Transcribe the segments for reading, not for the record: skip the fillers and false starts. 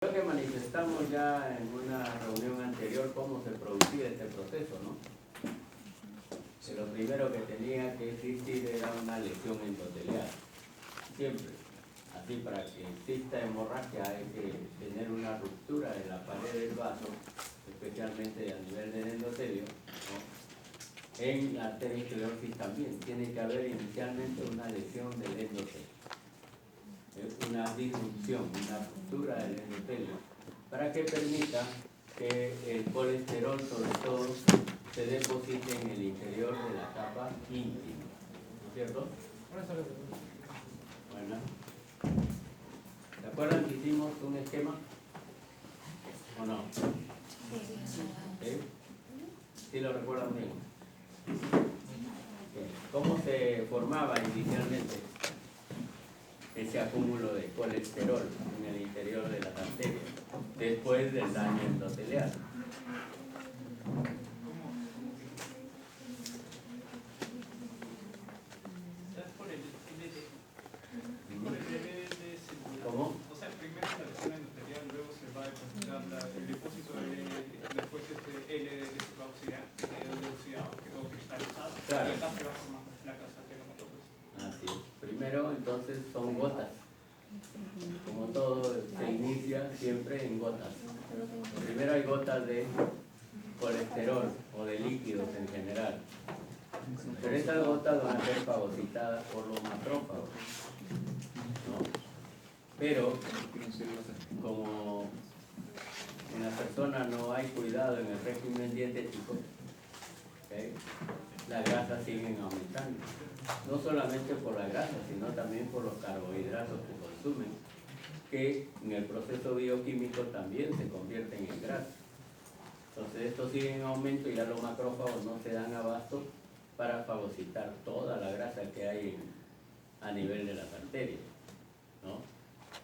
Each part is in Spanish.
Creo que manifestamos ya en una reunión anterior cómo se producía este proceso, ¿no? Que lo primero que tenía que existir era una lesión endotelial, siempre. Así, para que exista hemorragia hay que tener una ruptura en la pared del vaso, especialmente a nivel del endotelio, ¿no? En la arteriosclerosis también tiene que haber inicialmente una lesión del endotelio, una disrupción, una ruptura del endotelio, para que permita que el colesterol, sobre todo, se deposite en el interior de la capa íntima, ¿no es cierto? Bueno, ¿se acuerdan que hicimos un esquema? ¿O no? ¿Sí lo recuerdan bien? ¿Cómo se formaba inicialmente ese acúmulo de colesterol en el interior de las arterias después del daño endotelial? ¿Cómo? O sea, primero la lesión endotelial, luego se va a depositar el depósito después L oxidado, quedó cristalizado. Claro. Y acá se va a formar placas arteriomatosis. Así es. Primero, entonces, son gotas. Como todo se inicia siempre en gotas. Primero hay gotas de colesterol o de líquidos en general. Pero estas gotas van a ser fagocitadas por los macrófagos, ¿no? Pero, como en la persona no hay cuidado en el régimen dietético, ¿okay?, las grasas siguen aumentando. No solamente por la grasa, sino también por los carbohidratos que consumen, que en el proceso bioquímico también se convierten en grasa. Entonces estos siguen en aumento y ya los macrófagos no se dan abasto para fagocitar toda la grasa que hay a nivel de las arterias, ¿no?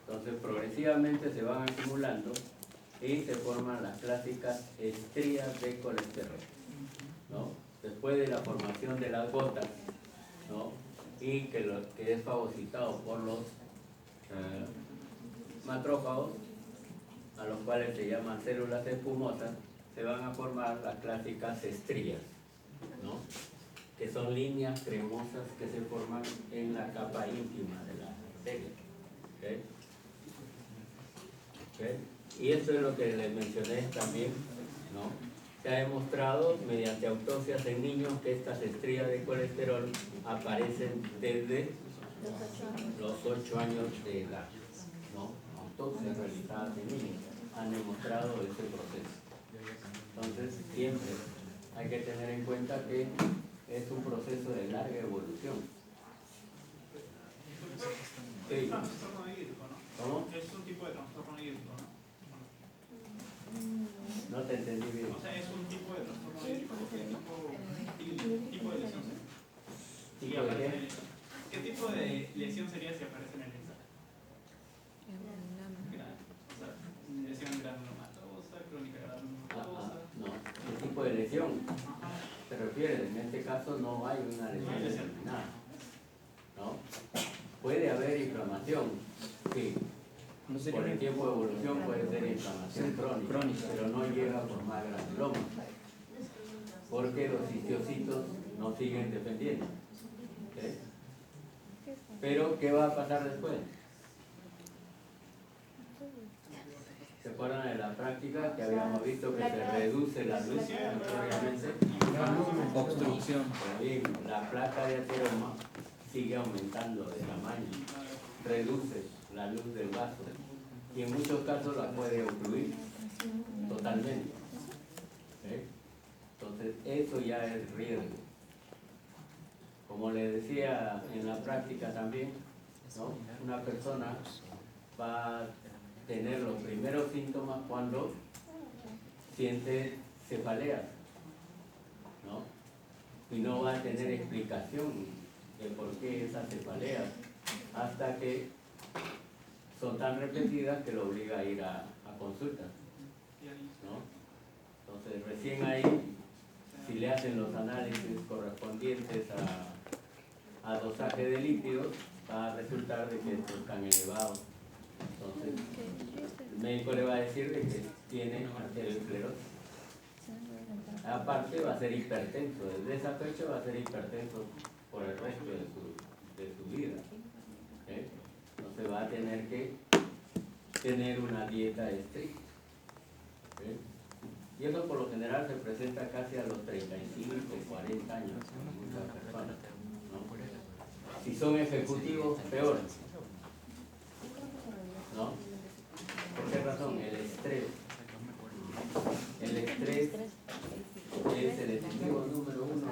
Entonces progresivamente se van acumulando y se forman las clásicas estrías de colesterol, ¿no? Después de la formación de las gotas, ¿no?, y que es fagocitado por los macrófagos, a los cuales se llaman células espumosas, se van a formar las clásicas estrías, ¿no?, que son líneas cremosas que se forman en la capa íntima de la arteria. ¿Okay? ¿Okay? Y esto es lo que les mencioné también, ¿no? Se ha demostrado mediante autopsias en niños que estas estrías de colesterol aparecen desde los 8 años de edad, ¿no? Autopsias realizadas en niños han demostrado ese proceso. Entonces, siempre hay que tener en cuenta que es un proceso de larga evolución. Es un trastorno hídrico, ¿no? ¿Cómo? Es un tipo de trastorno hídrico, ¿no? No te entendí bien. O sea, es un tipo de trastorno hídrico, tipo de lesión sería. ¿Tipo de qué? ¿Qué tipo de lesión sería si aparece en el examen? O sea, lesión granulomatosa, crónica granulomatosa. No, el tipo de lesión. ¿Te refieres? En este caso no hay una lesión determinada, ¿no? Puede haber inflamación, sí. Por el tiempo de evolución puede ser inflamación crónica, pero no llega a formar granuloma, porque los histocitos no siguen defendiendo. ¿Okay? Pero, ¿qué va a pasar después? ¿Se acuerdan de la práctica que habíamos visto que se reduce la luz notoriamente? Obstrucción. Bien, la placa de ateroma sigue aumentando de tamaño, reduce la luz del vaso y en muchos casos la puede obstruir totalmente. ¿Okay? Entonces eso ya es riesgo. Como les decía en la práctica también, ¿no?, una persona va a tener los primeros síntomas cuando siente cefaleas, ¿no?, y no va a tener explicación de por qué esas cefaleas, hasta que son tan repetidas que lo obliga a ir a consulta, ¿no? Entonces recién ahí, si le hacen los análisis correspondientes a dosaje de lípidos, va a resultar de que estos están elevados. Entonces, el médico le va a decir de que tiene arteriosclerosis. Aparte va a ser hipertenso, desde esa fecha va a ser hipertenso por el resto de su vida. Entonces va a tener que tener una dieta estricta. Y eso por lo general se presenta casi a los 35, 40 años en muchas personas, ¿no? Si son ejecutivos, peor, ¿no? ¿Por qué razón? El estrés. El estrés es el enemigo número uno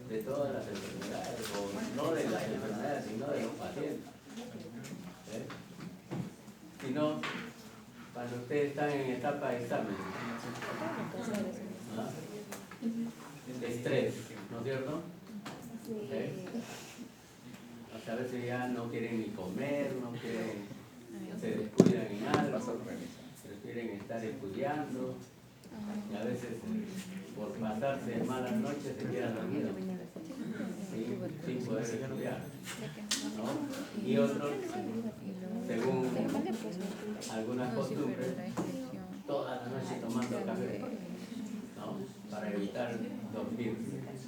de todas las enfermedades, o no de las enfermedades, sino de los pacientes. Si no, cuando ustedes están en etapa de examen, ¿no? Estrés, ¿no es cierto? O sea, a veces ya no quieren ni comer, no quieren, se descuidan en algo, prefieren estar estudiando, y a veces por pasarse malas noches se quedan dormidos, sin poder estudiar, ¿no? Y otros, según algunas costumbres, toda la noche tomando café, ¿no? Para evitar dormir.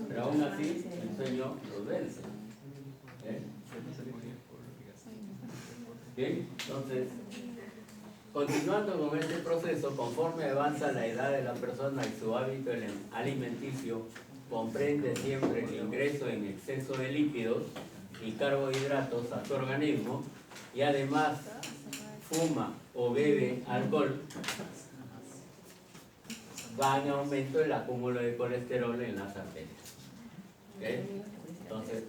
Pero aún así, el sueño los vence. Bien, entonces, continuando con este proceso, conforme avanza la edad de la persona y su hábito alimenticio, comprende siempre el ingreso en exceso de lípidos y carbohidratos a su organismo, y además fuma o bebe alcohol, va en aumento el acúmulo de colesterol en las arterias. Entonces,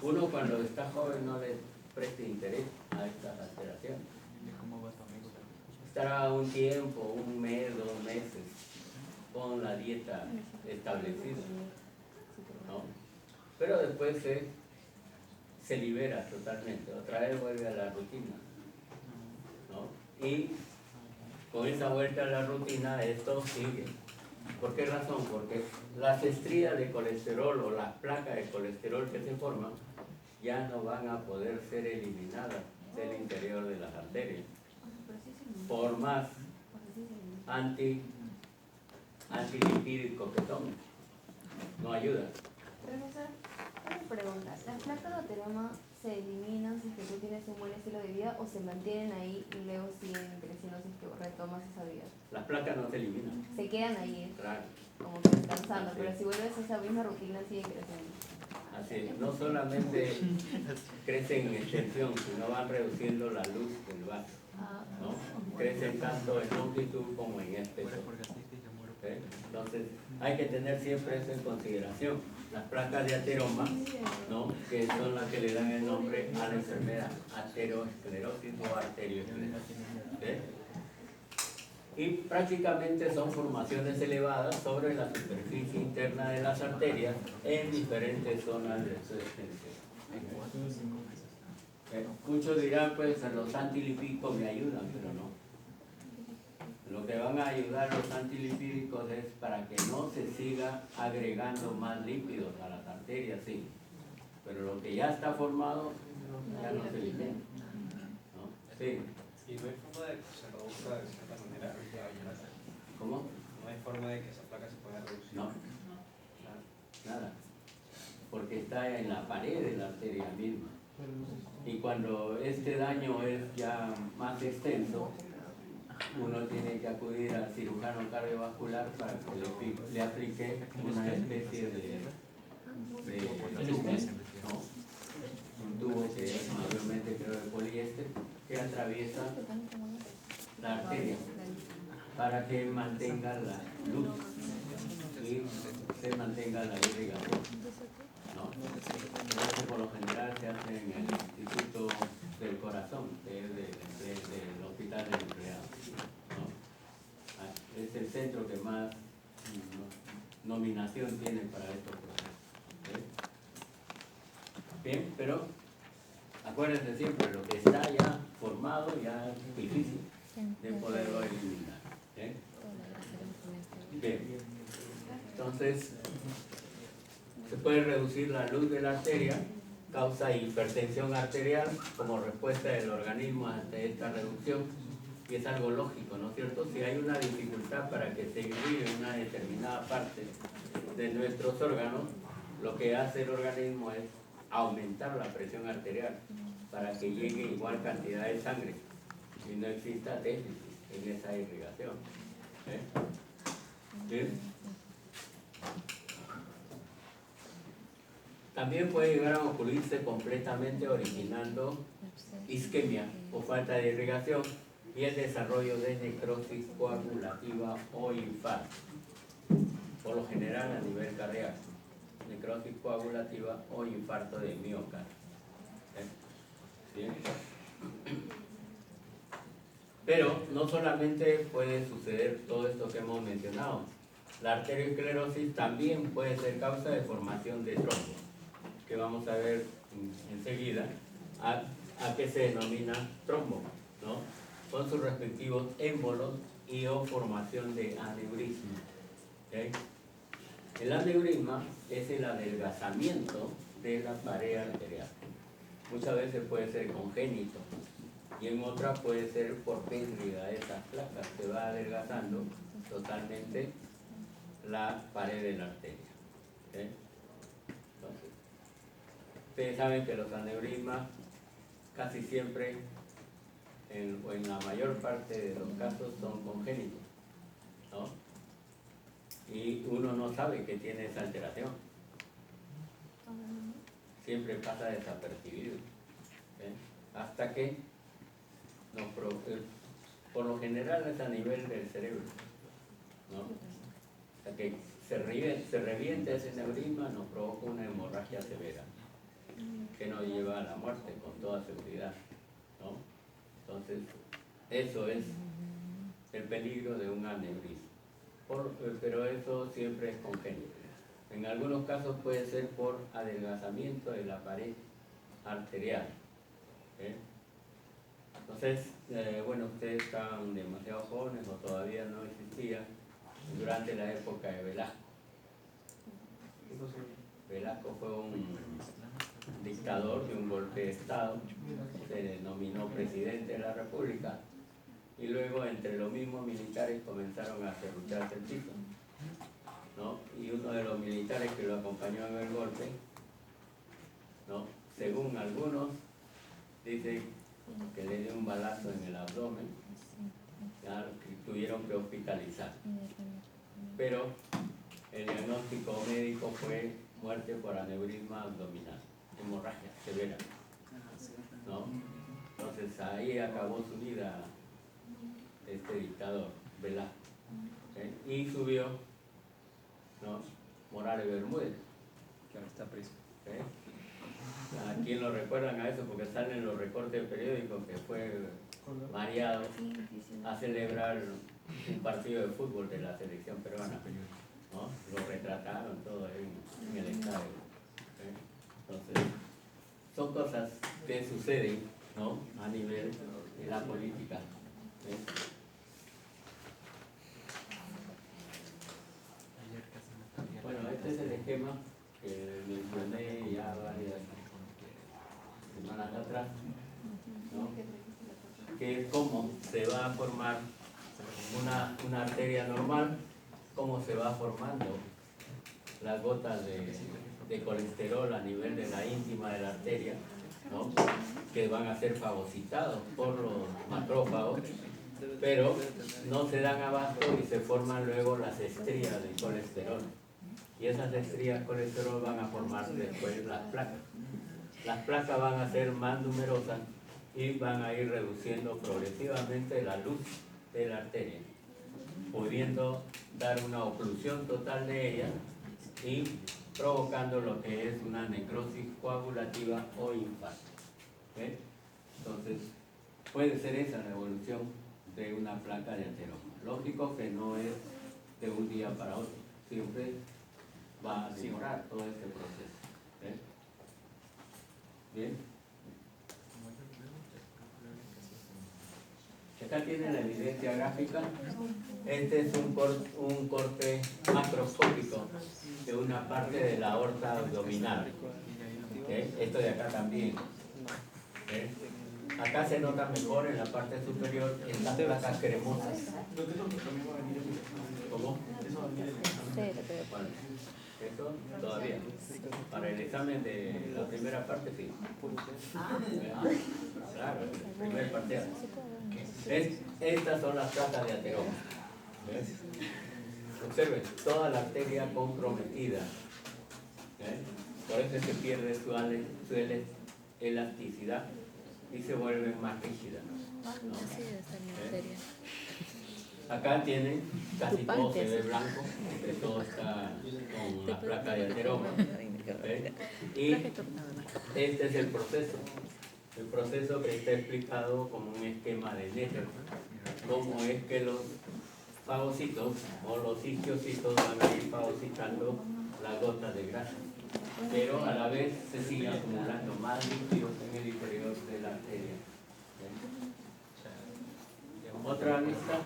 uno cuando está joven no le preste interés a estas alteraciones. Estará un tiempo, un mes, 2 meses, con la dieta establecida, ¿no? Pero después se libera totalmente, otra vez vuelve a la rutina, ¿no? Y con esa vuelta a la rutina esto sigue. ¿Por qué razón? Porque las estrías de colesterol o las placas de colesterol que se forman ya no van a poder ser eliminadas del interior de las arterias. Por más antilipídico que tomen, no ayuda. Profesor, una pregunta. ¿Las placas de ateroma se eliminan si es que tú tienes un buen estilo de vida o se mantienen ahí y luego siguen creciendo si es que retomas esa vida? Las placas no se eliminan. Se quedan ahí, Claro. como que descansando, Así pero es. si vuelves a esa misma rutina siguen creciendo. Así es. No solamente crecen en extensión, sino van reduciendo la luz del vaso, ¿no? Crecen tanto en longitud como en espesor. Entonces, hay que tener siempre eso en consideración. Las placas de ateroma, ¿no? Que son las que le dan el nombre a la enfermedad, aterosclerosis o arteriosclerosis. Y prácticamente son formaciones elevadas sobre la superficie interna de las arterias en diferentes zonas de su extensión. Muchos dirán, pues los antilipídicos me ayudan, pero no. Lo que van a ayudar los antilipídicos es para que no se siga agregando más lípidos a las arterias, sí. Pero lo que ya está formado ya no se elimina, ¿no? Sí. Y no hay forma de que se reduzca de cierta manera. ¿Cómo? No hay forma de que esa placa se pueda reducir. No. Nada. Porque está en la pared de la arteria misma. Y cuando este daño es ya más extenso, uno tiene que acudir al cirujano cardiovascular para que le aplique una especie de tubo, ¿no? Un tubo que es mayormente, creo, de poliéster, que atraviesa la arteria para que mantenga la luz y se mantenga la irrigación, ¿no? Eso por lo general se hace en el Instituto del Corazón, que es del Hospital de Empleados, ¿no? Es el centro que más nominación tiene para estos procesos. Bien, pero acuérdense siempre, lo que está ya formado ya es difícil de poderlo eliminar. Bien, entonces se puede reducir la luz de la arteria causa hipertensión arterial como respuesta del organismo ante esta reducción, y es algo lógico, ¿no es cierto? Si hay una dificultad para que se irrigue una determinada parte de nuestros órganos, lo que hace el organismo es aumentar la presión arterial para que llegue igual cantidad de sangre y no exista déficit en esa irrigación. ¿Bien? También puede llegar a ocurrirse completamente originando isquemia o falta de irrigación y el desarrollo de necrosis coagulativa o infarto, por lo general a nivel cardíaco, necrosis coagulativa o infarto de miocardio. ¿Bien? Pero no solamente puede suceder todo esto que hemos mencionado, la arteriosclerosis también puede ser causa de formación de trombos, que vamos a ver enseguida a qué se denomina trombo, ¿no? Con sus respectivos émbolos y o formación de aneurisma. ¿Okay? El aneurisma es el adelgazamiento de la pared arterial. Muchas veces puede ser congénito y en otras puede ser por pérdida de esas placas. Se va adelgazando totalmente la pared de la arteria. ¿Okay? Entonces, ustedes saben que los aneurismas casi siempre, o en la mayor parte de los casos, son congénitos, ¿no? Y uno no sabe que tiene esa alteración. Siempre pasa desapercibido. Hasta que, por lo general es a nivel del cerebro, ¿no? Hasta que se reviente ese aneurisma, nos provoca una hemorragia severa, que nos lleva a la muerte con toda seguridad, ¿no? Entonces, eso es el peligro de un aneurisma. Pero eso siempre es congénito. En algunos casos puede ser por adelgazamiento de la pared arterial. Entonces, bueno, ustedes estaban demasiado jóvenes o todavía no existía durante la época de Velasco. Velasco fue un dictador de un golpe de Estado, se denominó presidente de la República, y luego entre los mismos militares comenzaron a serrucharse el piso, ¿no? Y uno de los militares que lo acompañó en el golpe, ¿no? Según algunos, dice que le dio un balazo en el abdomen, ya, que tuvieron que hospitalizar. Pero el diagnóstico médico fue muerte por aneurisma abdominal, hemorragia severa, ¿no? Entonces ahí acabó su vida este dictador, Velasco. Y subió, ¿no? Morales Bermúdez, Que ahora está preso. ¿A quién lo recuerdan a eso? Porque salen los recortes periódicos que fue mareado a celebrar un partido de fútbol de la selección peruana, ¿no? Lo retrataron todo en el estadio. Entonces, son cosas que suceden, ¿no? A nivel de la política. Bueno, este es el esquema que mencioné ya varias semanas atrás, ¿no? Que es cómo se va a formar una arteria normal, cómo se va formando las gotas de colesterol a nivel de la íntima de la arteria, ¿no? Que van a ser fagocitados por los macrófagos, pero no se dan abasto y se forman luego las estrías de colesterol. Y esas estrías de colesterol van a formar después las placas. Las placas van a ser más numerosas y van a ir reduciendo progresivamente la luz de la arteria, pudiendo dar una oclusión total de ella y provocando lo que es una necrosis coagulativa o infarto. Entonces, puede ser esa la evolución de una placa de ateroma. Lógico que no es de un día para otro, siempre va a demorar todo este proceso. Bien. Acá tiene la evidencia gráfica. Este es un corte macroscópico de una parte de la aorta abdominal. Esto de acá también. ¿Ok? Acá se nota mejor en la parte superior en las placas cremosas. ¿Cómo? Bueno, eso todavía. Para el examen de la primera parte, sí. Claro, el primer parcial. Estas son las placas de ateroma. ¿Ves? Observen, toda la arteria comprometida. Por eso se pierde su elasticidad y se vuelve más rígida. ¿No? Acá tienen casi todo se ve blanco, porque todo está con la placa de ateroma. Y este es el proceso que está explicado como un esquema de Netter, cómo es que los fagocitos o los isquiocitos van a ir fagocitando las gotas de grasa, pero a la vez se sigue acumulando más líquidos en el interior de la arteria. Otra vista,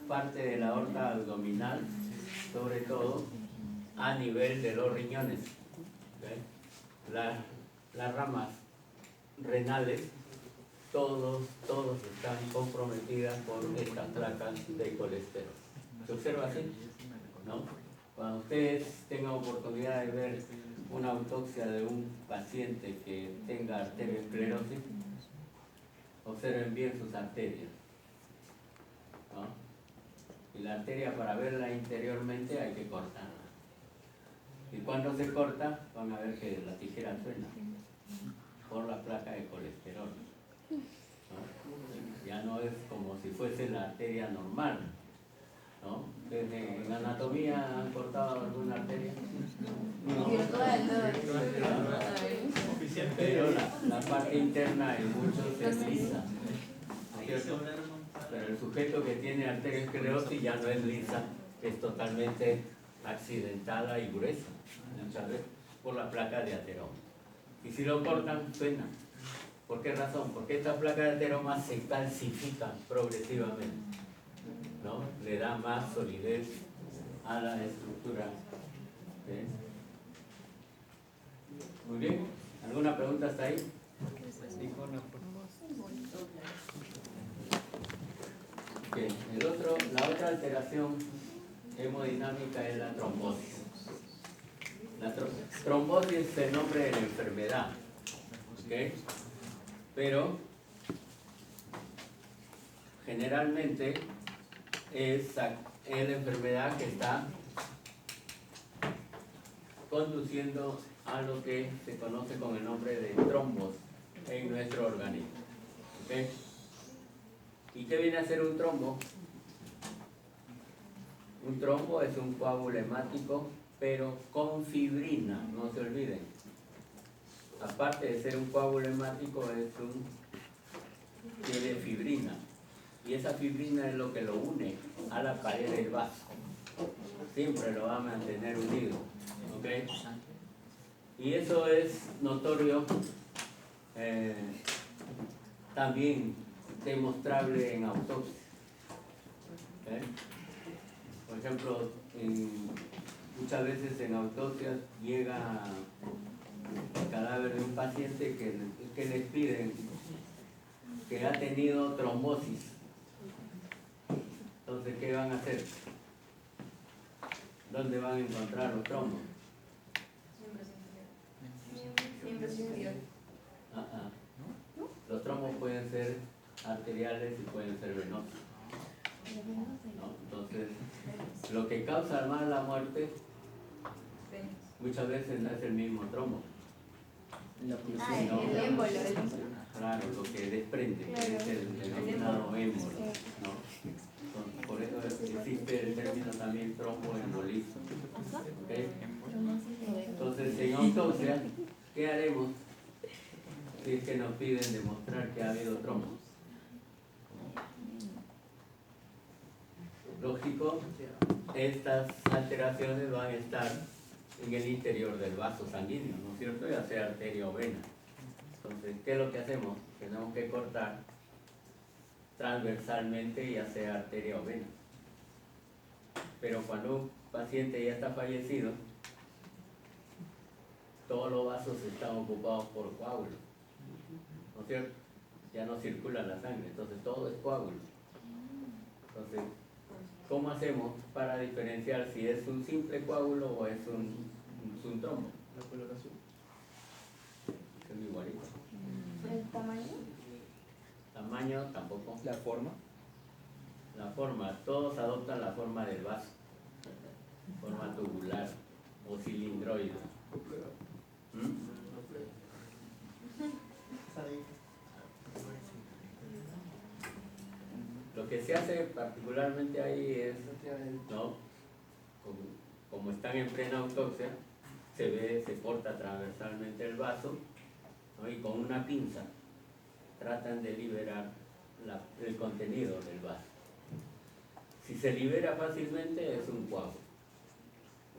parte de la aorta abdominal, sobre todo a nivel de los riñones. Las ramas renales, todos están comprometidas por estas placas de colesterol. ¿Se observa así? ¿No? Cuando ustedes tengan oportunidad de ver una autopsia de un paciente que tenga arteriosclerosis, observen bien sus arterias, ¿no? Y la arteria, para verla interiormente, hay que cortarla. Y cuando se corta, van a ver que la tijera suena por la placa de colesterol, ¿no? Ya no es como si fuese la arteria normal, ¿no? ¿En anatomía han cortado alguna arteria? No. Pero la parte interna en muchos es lisa, ¿no es cierto? Pero el sujeto que tiene arteriosclerosis ya no es lisa, es totalmente accidentada y gruesa, muchas veces por la placa de ateroma. Y si lo cortan, suena. ¿Por qué razón? Porque esta placa de ateroma se calcifica progresivamente, ¿no? Le da más solidez a la estructura. ¿Sí? Muy bien. ¿Alguna pregunta hasta ahí? Bien. La otra alteración hemodinámica es la trombosis. La trombosis es el nombre de la enfermedad, ¿ok? Pero generalmente es la enfermedad que está conduciendo a lo que se conoce con el nombre de trombos en nuestro organismo, ¿ok? ¿Y qué viene a ser un trombo? Un trombo es un coágulo hemático, pero con fibrina, no se olviden. Aparte de ser un coágulo hemático, tiene fibrina. Y esa fibrina es lo que lo une a la pared del vaso. Siempre lo va a mantener unido, ¿ok? Y eso es notorio, también demostrable en autopsia. Por ejemplo, muchas veces en autopsias llega el cadáver de un paciente que les piden que ha tenido trombosis. Entonces, ¿qué van a hacer? ¿Dónde van a encontrar los trombos? Los trombos pueden ser arteriales y pueden ser venosos, ¿no? Entonces, lo que causa más la muerte muchas veces no es el mismo trombo. El émbolo. Claro, lo que desprende, que es el denominado émbolo, ¿no? Por eso existe el término también tromboembolismo. ¿Okay? Entonces, en autopsia, ¿qué haremos si es que nos piden demostrar que ha habido trombo? Lógico, estas alteraciones van a estar en el interior del vaso sanguíneo, ¿no es cierto? Ya sea arteria o vena. Entonces, ¿qué es lo que hacemos? Tenemos que cortar transversalmente, ya sea arteria o vena. Pero cuando un paciente ya está fallecido, todos los vasos están ocupados por coágulos, ¿no es cierto? Ya no circula la sangre, entonces todo es coágulo. Entonces, ¿cómo hacemos para diferenciar si es un simple coágulo o es un trombo? La coloración. Es igualito. ¿El tamaño? Tamaño tampoco. La forma. La forma, todos adoptan la forma del vaso, forma tubular o cilindroide. ¿Mm? Lo que se hace particularmente ahí es, ¿no? Como están en plena autopsia, se corta transversalmente el vaso, ¿no? Y con una pinza tratan de liberar el contenido del vaso. Si se libera fácilmente es un coágulo.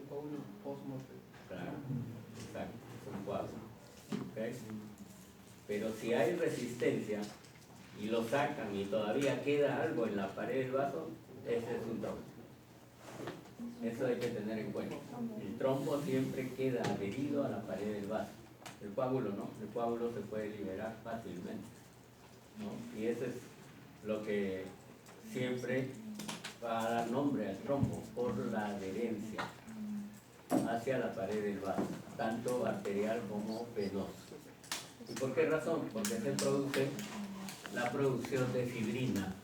Un coágulo post-mortem. Claro, exacto, es un coágulo. ¿Okay? Pero si hay resistencia y lo sacan y todavía queda algo en la pared del vaso, ese es un trombo. Eso hay que tener en cuenta. El trombo siempre queda adherido a la pared del vaso. El coágulo no, el coágulo se puede liberar fácilmente, ¿no? Y eso es lo que siempre va a dar nombre al trombo, por la adherencia hacia la pared del vaso, tanto arterial como venoso. ¿Y por qué razón? Porque se produce la producción de fibrina.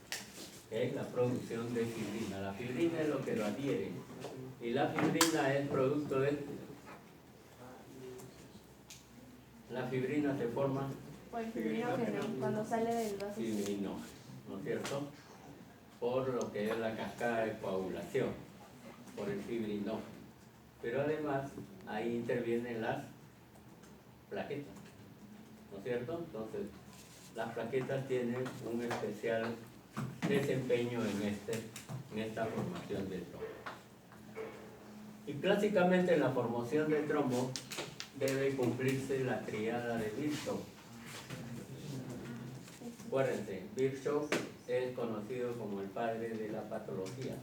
La producción de fibrina. La fibrina es lo que lo adhiere. Y la fibrina es producto de... La fibrina se forma... Por el fibrinógeno, cuando sale del vaso. Fibrinógeno, ¿no es cierto? Por lo que es la cascada de coagulación, por el fibrinógeno. Pero además, ahí intervienen las plaquetas, ¿no es cierto? Entonces, las plaquetas tienen un especial desempeño en esta formación del trombo. Y clásicamente en la formación del trombo debe cumplirse la tríada de Virchow. Acuérdense, Virchow es conocido como el padre de la patología.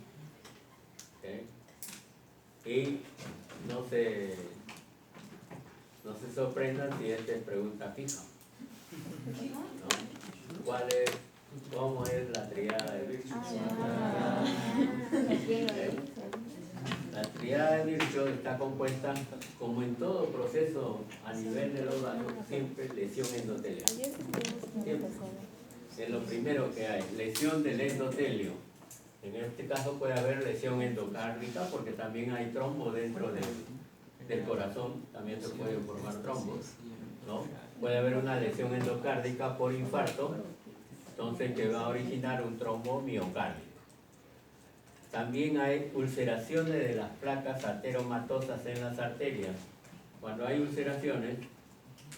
¿Okay? Y no se sorprendan si es de pregunta fija. ¿No? ¿Cómo es la tríada de Virchow? La tríada de Virchow está compuesta, como en todo proceso a nivel de los vasos, siempre lesión endotelial. Siempre. Es lo primero que hay, lesión del endotelio. En este caso puede haber lesión endocárdica porque también hay trombo dentro del corazón, también se pueden formar trombos, ¿no? Puede haber una lesión endocárdica por infarto, entonces que va a originar un trombo miocárdico. También hay ulceraciones de las placas ateromatosas en las arterias. Cuando hay ulceraciones,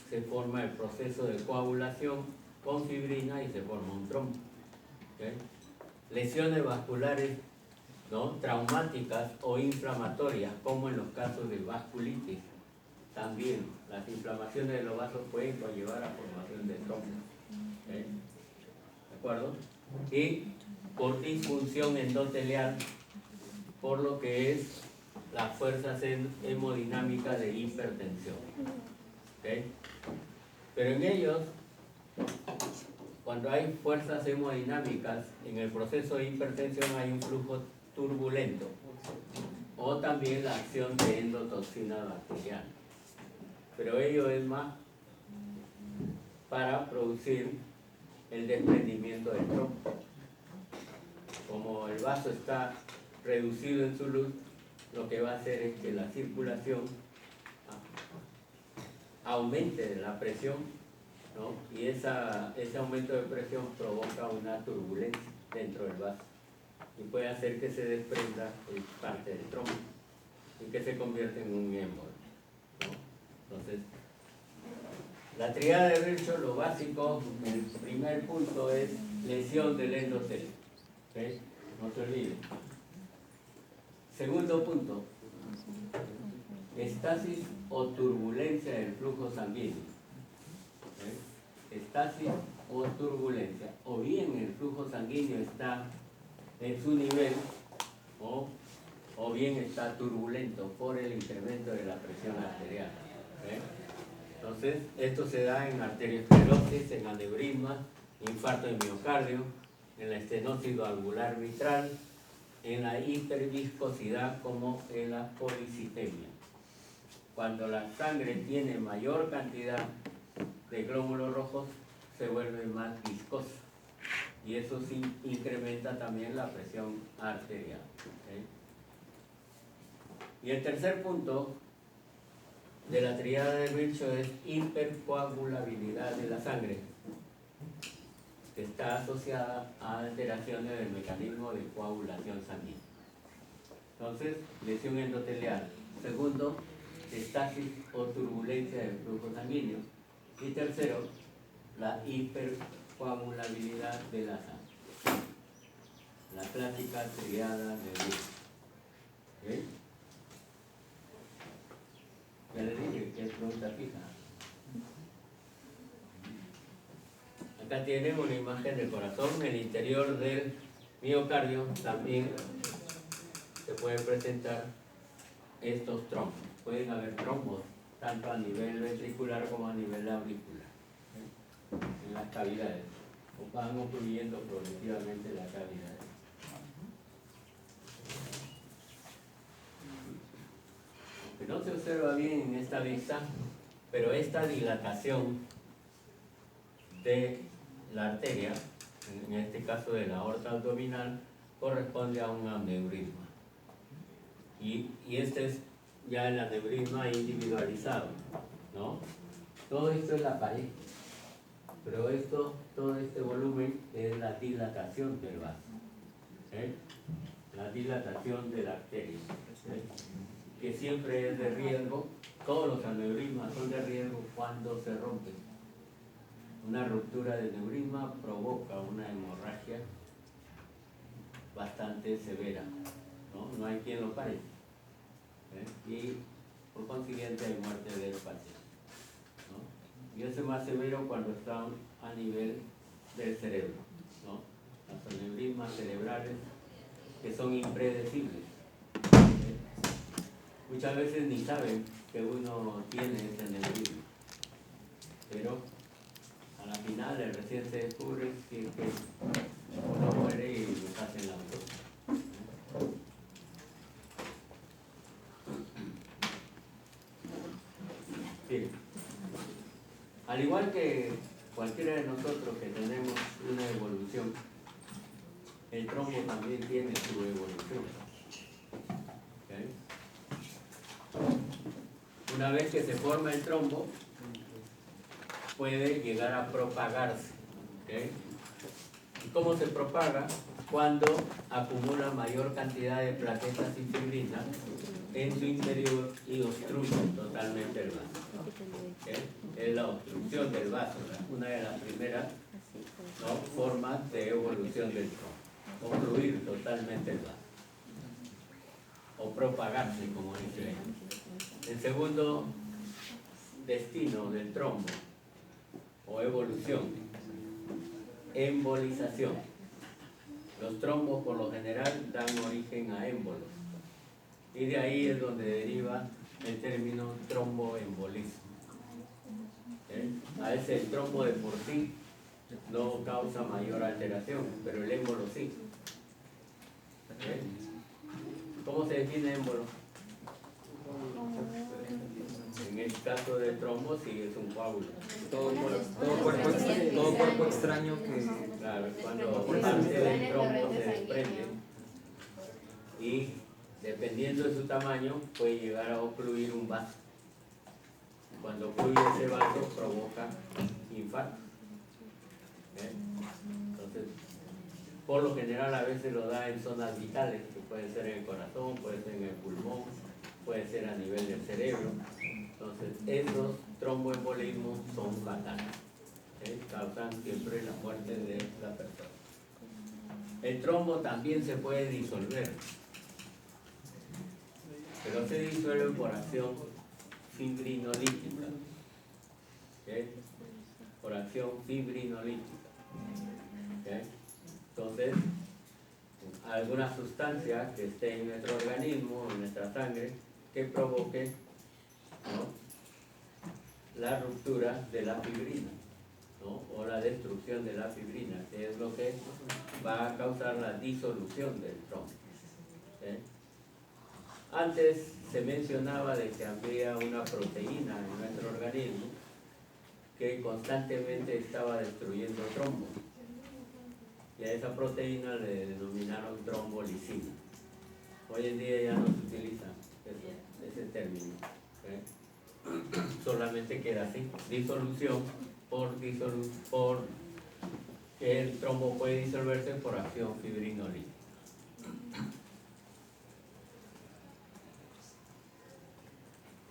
se forma el proceso de coagulación con fibrina y se forma un trombo. ¿Okay? Lesiones vasculares, ¿no? Traumáticas o inflamatorias, como en los casos de vasculitis. También las inflamaciones de los vasos pueden conllevar a formación de trombos. ¿Okay? ¿De acuerdo? Y por disfunción endotelial, por lo que es las fuerzas hemodinámicas de hipertensión. ¿Okay? Pero en ellos, cuando hay fuerzas hemodinámicas, en el proceso de hipertensión hay un flujo turbulento o también la acción de endotoxina bacteriana. Pero ello es más para producir el desprendimiento del trombo. Como el vaso está reducido en su luz, lo que va a hacer es que la circulación aumente la presión, ¿no? Y ese aumento de presión provoca una turbulencia dentro del vaso y puede hacer que se desprenda parte del trombo y que se convierta en un émbolo, ¿no? Entonces, la tríada de Virchow, lo básico, el primer punto es lesión del endotelio. ¿Okay? No se olviden. Segundo punto, estasis o turbulencia del flujo sanguíneo. ¿Okay? Estasis o turbulencia. O bien el flujo sanguíneo está en su nivel o bien está turbulento por el incremento de la presión arterial. Entonces, esto se da en arteriosclerosis, en aneurisma, infarto de miocardio, en la estenosis valvular mitral, en la hiperviscosidad como en la policitemia. Cuando la sangre tiene mayor cantidad de glóbulos rojos, se vuelve más viscosa y eso sí incrementa también la presión arterial. Y el tercer punto de la tríada de Virchow es hipercoagulabilidad de la sangre, que está asociada a alteraciones del mecanismo de coagulación sanguínea. Entonces, lesión endotelial. Segundo, estasis o turbulencia del flujo sanguíneo. Y tercero, la hipercoagulabilidad de la sangre. La clásica triada de Virchow. ¿Okay? Ya le dije que es pregunta fija. Acá tienen una imagen del corazón, el interior del miocardio también se pueden presentar estos trombos. Pueden haber trombos tanto a nivel ventricular como a nivel auricular, en las cavidades, o van ocurriendo progresivamente las cavidades. Que no se observa bien en esta vista, pero esta dilatación de la arteria, en este caso de la aorta abdominal, corresponde a un aneurisma. Y este es ya el aneurisma individualizado, ¿no? Todo esto es la pared, pero todo este volumen es la dilatación del vaso, la dilatación de la arteria, que siempre es de riesgo. Todos los aneurismas son de riesgo cuando se rompen. Una ruptura de aneurisma provoca una hemorragia bastante severa, ¿no? No hay quien lo pare, y por consiguiente hay muerte del paciente, ¿no? Y eso es más severo cuando están a nivel del cerebro, ¿no? Las aneurismas cerebrales que son impredecibles. Muchas veces ni saben que uno tiene ese aneurisma, pero a la final recién se descubre que uno muere y lo hacen la autopsia. Bien. Al igual que cualquiera de nosotros que tenemos una evolución, el trombo también tiene su evolución. ¿Okay? Una vez que se forma el trombo, puede llegar a propagarse. ¿Okay? ¿Y cómo se propaga? Cuando acumula mayor cantidad de plaquetas y fibrinas en su interior y obstruye totalmente el vaso. ¿Okay? Es la obstrucción del vaso, una de las primeras, ¿no?, formas de evolución del trombo. Obstruir totalmente el vaso. O propagarse, como dice él. El segundo destino del trombo o evolución, embolización. Los trombos por lo general dan origen a émbolos y de ahí es donde deriva el término tromboembolismo. A veces el trombo de por sí no causa mayor alteración, pero el émbolo sí. ¿Cómo se define émbolo? En el caso del trombo sí es un coágulo. Todo cuerpo extraño que... Claro, cuando parte del trombo se desprende y dependiendo de su tamaño puede llegar a ocluir un vaso. Cuando ocluye ese vaso provoca infarto. Entonces, por lo general a veces lo da en zonas vitales, que puede ser en el corazón, puede ser en el pulmón, puede ser a nivel del cerebro. Entonces, esos tromboembolismos son fatales. Causan siempre la muerte de la persona. El trombo también se puede disolver, pero se disuelve por acción fibrinolítica. Por acción fibrinolítica. Entonces, alguna sustancia que esté en nuestro organismo, en nuestra sangre, que provoque, ¿no?, la ruptura de la fibrina, ¿no? O la destrucción de la fibrina, que es lo que va a causar la disolución del trombo. ¿Sí? Antes se mencionaba de que había una proteína en nuestro organismo que constantemente estaba destruyendo trombos. Y a esa proteína le denominaron trombolicina. Hoy en día ya no se utiliza ese término. ¿Sí? Solamente queda así, disolución por que el trombo puede disolverse por acción fibrinolítica.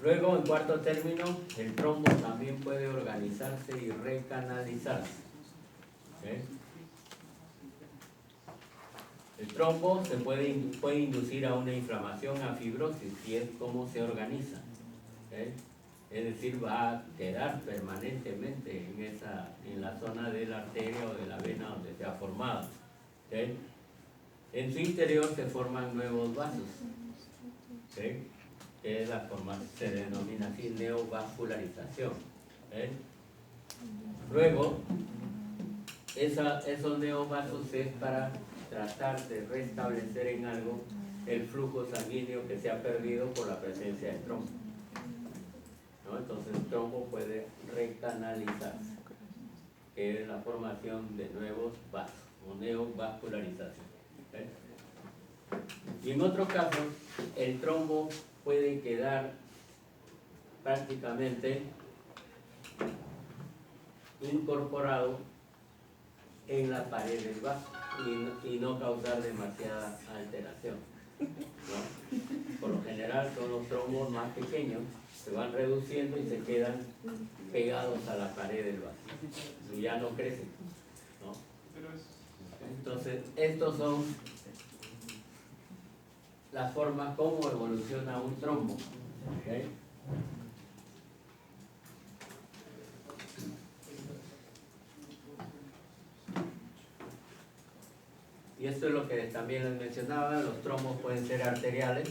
Luego, en cuarto término, el trombo también puede organizarse y recanalizarse. ¿Sí? El trombo se puede inducir a una inflamación, a fibrosis, y es como se organiza. ¿Sí? Es decir, va a quedar permanentemente en la zona de la arteria o de la vena donde se ha formado. ¿Sí? En su interior se forman nuevos vasos. ¿Sí? Que es la forma, se denomina así neovascularización. ¿Eh? Luego, esos neovasos es para tratar de restablecer en algo el flujo sanguíneo que se ha perdido por la presencia del trombo. ¿No? Entonces el trombo puede recanalizarse, que es la formación de nuevos vasos o neovascularización. ¿Eh? Y en otros casos, el trombo puede quedar prácticamente incorporado en la pared del vaso y no causar demasiada alteración, ¿no? Por lo general son los trombos más pequeños, se van reduciendo y se quedan pegados a la pared del vaso y ya no crecen, ¿no? Entonces, estos son las formas como evoluciona un trombo. ¿Okay? Y esto es lo que también les mencionaba, los trombos pueden ser arteriales,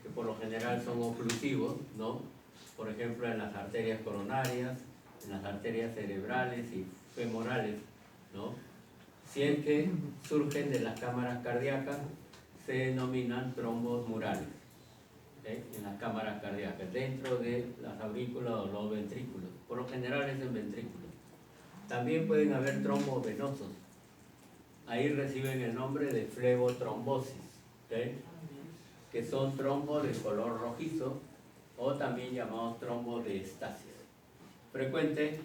que por lo general son oclusivos, ¿no? Por ejemplo, en las arterias coronarias, en las arterias cerebrales y femorales, ¿no? Si es que surgen de las cámaras cardíacas, se denominan trombos murales. ¿Okay? En las cámaras cardíacas, dentro de las aurículas o los ventrículos. Por lo general es en ventrículos. También pueden haber trombos venosos. Ahí reciben el nombre de flebotrombosis, ¿okay? Que son trombos de color rojizo o también llamados trombos de estasis. Frecuente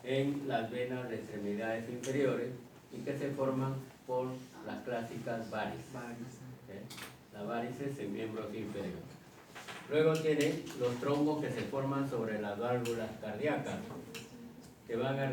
en las venas de extremidades inferiores y que se forman por las clásicas varices. ¿Okay? Las varices en miembros inferiores. Luego tiene los trombos que se forman sobre las válvulas cardíacas, que van a